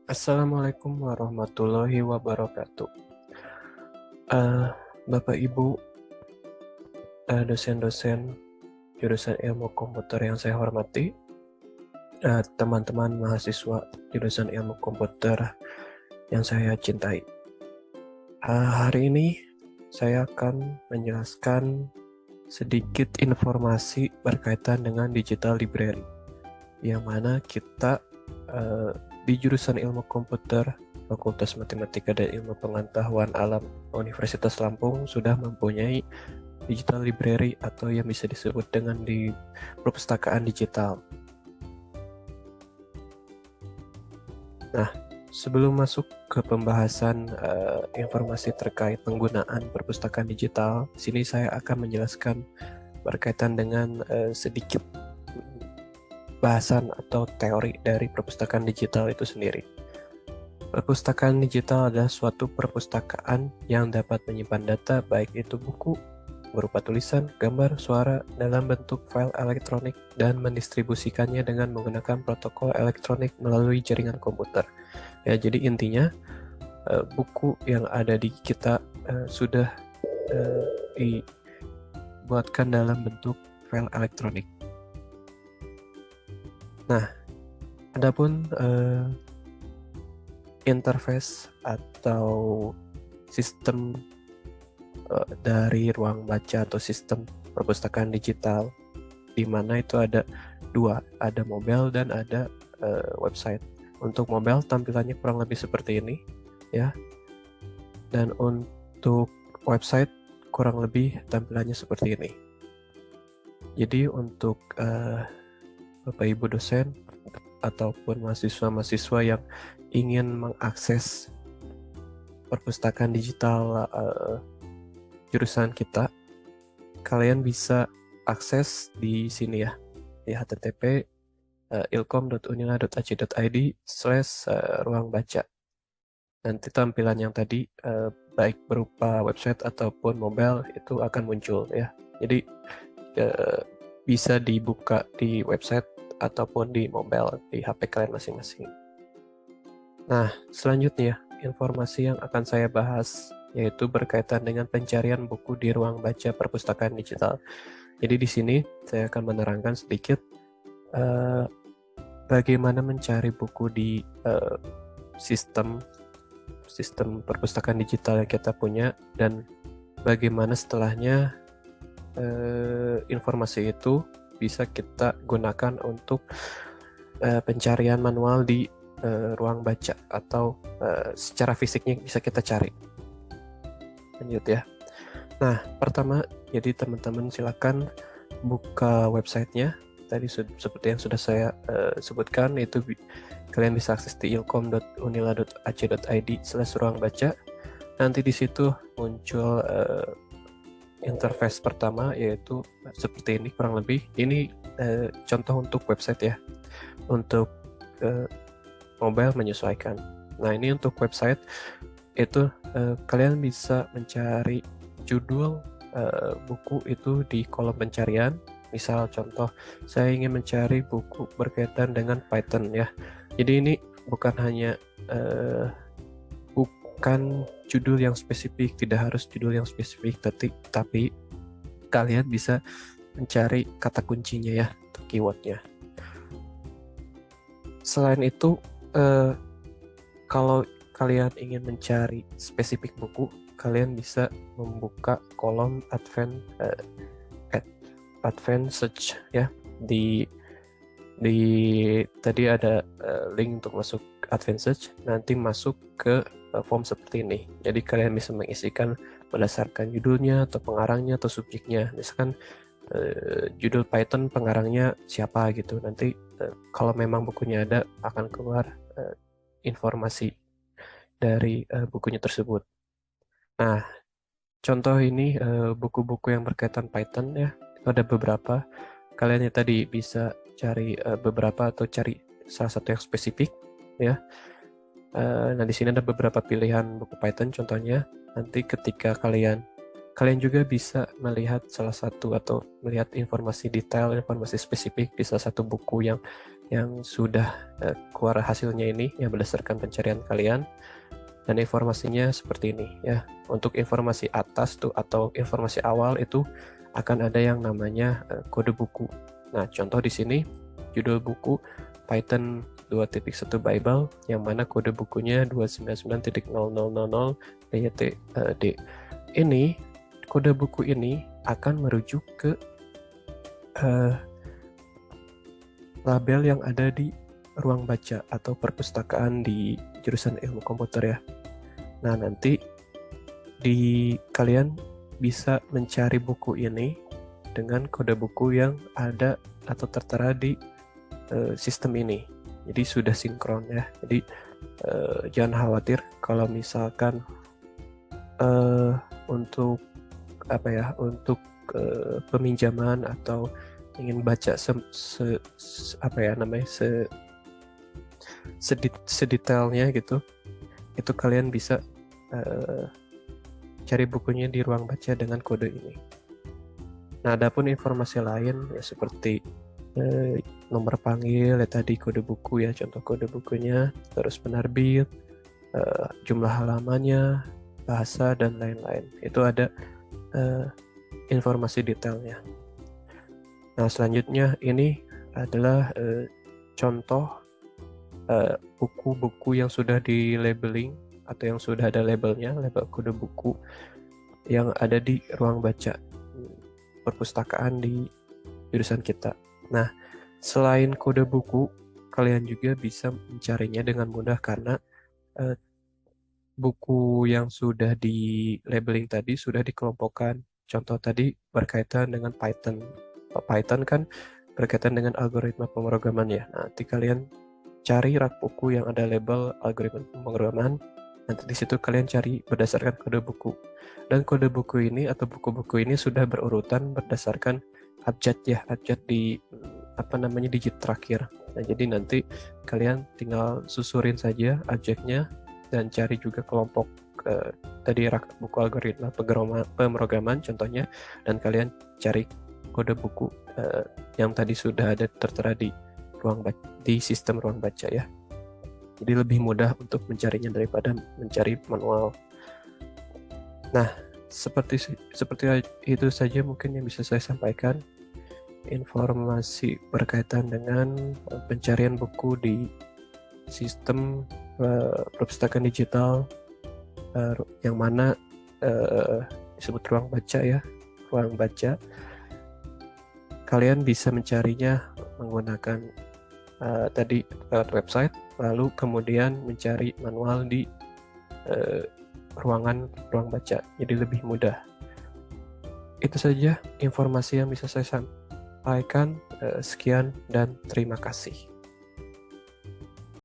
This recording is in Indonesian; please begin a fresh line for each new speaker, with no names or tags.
Assalamualaikum warahmatullahi wabarakatuh. Eh, Bapak Ibu, dosen-dosen jurusan ilmu komputer yang saya hormati, teman-teman mahasiswa jurusan ilmu komputer yang saya cintai. Hari ini saya akan menjelaskan sedikit informasi berkaitan dengan digital library, yang mana kita di jurusan ilmu komputer Fakultas Matematika dan Ilmu Pengetahuan Alam Universitas Lampung sudah mempunyai digital library atau yang bisa disebut dengan di perpustakaan digital. Nah, sebelum masuk ke pembahasan informasi terkait penggunaan perpustakaan digital, di sini saya akan menjelaskan berkaitan dengan sedikit bahasan atau teori dari perpustakaan digital itu sendiri. Perpustakaan digital adalah suatu perpustakaan yang dapat menyimpan data, baik itu buku, berupa tulisan, gambar, suara, dalam bentuk file elektronik, dan mendistribusikannya dengan menggunakan protokol elektronik melalui jaringan komputer. Ya, jadi intinya, buku yang ada di kita sudah dibuatkan dalam bentuk file elektronik. Nah, adapun interface atau sistem dari ruang baca atau sistem perpustakaan digital, di mana itu ada dua, ada mobile dan ada website. Untuk mobile tampilannya kurang lebih seperti ini, ya. Dan untuk website kurang lebih tampilannya seperti ini. Jadi untuk Bapak Ibu dosen ataupun mahasiswa-mahasiswa yang ingin mengakses perpustakaan digital jurusan kita, kalian bisa akses di sini ya, di http ilkom.unila.ac.id/ruang baca. Nanti tampilan yang tadi baik berupa website ataupun mobile itu akan muncul ya. Jadi bisa dibuka di website ataupun di mobile di HP kalian masing-masing. Nah, selanjutnya informasi yang akan saya bahas yaitu berkaitan dengan pencarian buku di ruang baca perpustakaan digital. Jadi di sini saya akan menerangkan sedikit bagaimana mencari buku di sistem perpustakaan digital yang kita punya, dan bagaimana setelahnya informasi itu bisa kita gunakan untuk pencarian manual di ruang baca atau secara fisiknya bisa kita cari. Lanjut ya. Nah, pertama, jadi teman-teman silakan buka websitenya. Tadi seperti yang sudah saya sebutkan, itu kalian bisa akses di ilkom.unila.ac.id/ruang baca. Nanti di situ muncul interface pertama, yaitu seperti ini kurang lebih. Ini contoh untuk website ya. Untuk mobile menyesuaikan. Nah, ini untuk website itu kalian bisa mencari judul buku itu di kolom pencarian. Misal contoh, saya ingin mencari buku berkaitan dengan Python ya. Jadi ini bukan hanya bukan judul yang spesifik, tidak harus judul yang spesifik, tapi kalian bisa mencari kata kuncinya ya, atau keywordnya. Selain itu, kalau kalian ingin mencari spesifik buku, kalian bisa membuka kolom advanced search ya. Di tadi ada link untuk masuk advanced search, nanti masuk ke form seperti ini. Jadi kalian bisa mengisikan berdasarkan judulnya atau pengarangnya atau subjeknya. Misalkan judul Python, pengarangnya siapa gitu. Nanti kalau memang bukunya ada, akan keluar informasi dari bukunya tersebut. Nah, contoh ini buku-buku yang berkaitan Python ya, itu ada beberapa. Kalian ya tadi bisa cari beberapa atau cari salah satu yang spesifik ya. Nah, di sini ada beberapa pilihan buku Python contohnya. Nanti ketika kalian juga bisa melihat salah satu atau melihat informasi detail, informasi spesifik di salah satu buku yang yang sudah keluar hasilnya ini yang berdasarkan pencarian kalian, dan informasinya seperti ini ya. Untuk informasi atas tuh atau informasi awal itu akan ada yang namanya kode buku. Nah, contoh di sini judul buku Python 2.1 Bible yang mana kode bukunya 299.0000 PYT-D. Ini kode buku ini akan merujuk ke label yang ada di ruang baca atau perpustakaan di jurusan ilmu komputer ya. Nah, nanti kalian bisa mencari buku ini dengan kode buku yang ada atau tertera di sistem ini. Jadi sudah sinkron ya. Jadi jangan khawatir kalau misalkan untuk peminjaman atau ingin baca sedetailnya gitu, itu kalian bisa cari bukunya di ruang baca dengan kode ini. Nah, adapun informasi lain ya seperti nomor panggil ya tadi, kode buku ya, contoh kode bukunya, terus penerbit, jumlah halamannya, bahasa dan lain-lain. Itu ada informasi detailnya. Nah, selanjutnya ini adalah contoh buku-buku yang sudah di labeling atau yang sudah ada labelnya, label kode buku yang ada di ruang baca perpustakaan di jurusan kita. Nah, selain kode buku, kalian juga bisa mencarinya dengan mudah karena buku yang sudah di labeling tadi sudah dikelompokkan. Contoh tadi berkaitan dengan Python. Python kan berkaitan dengan algoritma pemrograman ya. Nanti kalian cari rak buku yang ada label algoritma pemrograman. Nanti di situ kalian cari berdasarkan kode buku. Dan kode buku ini atau buku-buku ini sudah berurutan berdasarkan abjad ya, abjad di digit terakhir. Nah, jadi nanti kalian tinggal susurin saja abjadnya dan cari juga kelompok tadi rak buku algoritma pemrograman contohnya, dan kalian cari kode buku yang tadi sudah ada tertera di sistem ruang baca ya. Jadi lebih mudah untuk mencarinya daripada mencari manual. Nah, seperti itu saja mungkin yang bisa saya sampaikan. Informasi berkaitan dengan pencarian buku di sistem perpustakaan digital yang mana disebut ruang baca ya, ruang baca. Kalian bisa mencarinya menggunakan tadi lewat website, lalu kemudian mencari manual di ruang baca, jadi lebih mudah. Itu saja informasi yang bisa saya sampaikan. Sekian dan terima kasih.